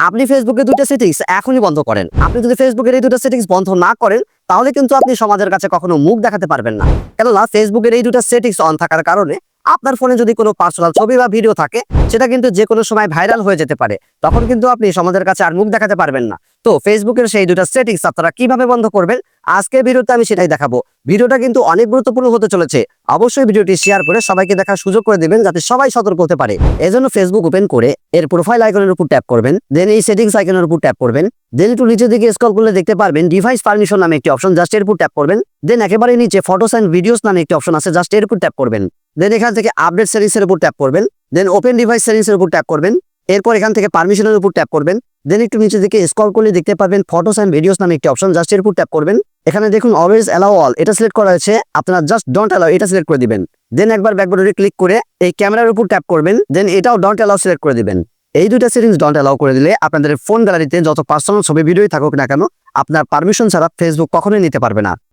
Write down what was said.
আপনি ফেসবুকে দুটো সেটিংস এখনই বন্ধ করেন। আপনি যদি ফেসবুকের এই দুটো সেটিংস বন্ধ না করেন তাহলে কিন্তু আপনি সমাজের কাছে কখনো মুখ দেখাতে পারবেন না। কেননা ফেসবুকের এই দুটো সেটিংস অন থাকার কারণে আপনার ফোনে যদি কোনো পার্সোনাল ছবি বা ভিডিও থাকে সেটা কিন্তু যে কোনো সময় ভাইরাল হয়ে যেতে পারে। তখন কিন্তু আপনি সমাজের কাছে আর মুখ দেখাতে পারবেন না। তো ফেসবুকের সেই দুটো সেটিংস আপনারা কিভাবে বন্ধ করবেন আজকের ভিডিওতে আমি সেটাই দেখাবো। ভিডিওটা কিন্তু অনেক গুরুত্বপূর্ণ হতে চলেছে। অবশ্যই ভিডিওটি শেয়ার করে সবাইকে দেখার সুযোগ করে দিবেন যাতে সবাই সতর্ক হতে পারে। এজন্য ফেসবুক ওপেন করে এর প্রোফাইল আইকনের উপর ট্যাপ করবেন, দেন এই সেটিংস আইকনের উপর ট্যাপ করবেন, দেন একটু নিচের দিকে স্ক্রল করলে দেখতে পারবেন ডিভাইস পারমিশন নামে একটি অপশন, জাস্ট এর উপর ট্যাপ করবেন। দেন একেবারে নিচে ফটোস এন্ড ভিডিওস নামে একটি অপশন আছে, জাস্ট এর উপর ট্যাপ করবেন। দেন এখান থেকে আপডেট সেটিংস এর উপর ট্যাপ করবেন, দেন ওপেন ডিভাইস সেটিংস এর উপর ট্যাপ করবেন। এরপর এখান থেকে পারমিশনের উপর ট্যাপ করবেন, দেন একটু নিচের দিকে স্ক্রল করলে দেখতে পারবেন ফটোস এন্ড ভিডিওস নামে একটি অপশন, জাস্ট এর উপর ট্যাপ করবেন। এখানে দেখুন অলওয়েজ অ্যালাউ অল এটা সিলেক্ট করা হয়েছে, আপনারা জাস্ট ডোন্ট অ্যালাউ এটা সিলেক্ট করে দিবেন। দেন একবার ব্যাক বাটনে ক্লিক করে এই ক্যামেরার উপর ট্যাপ করবেন, দেন এটাও ডোন্ট অ্যালাউ সিলেক্ট করে দিবেন। এই দুইটা সেটিংস ডোন্ট অ্যালাউ করে দিলে আপনাদের ফোন গ্যালারিতে যত পার্সোনাল ছবি ভিডিওই থাকুক না কেন আপনার পারমিশন ছাড়া ফেসবুক কখনোই নিতে পারবে না।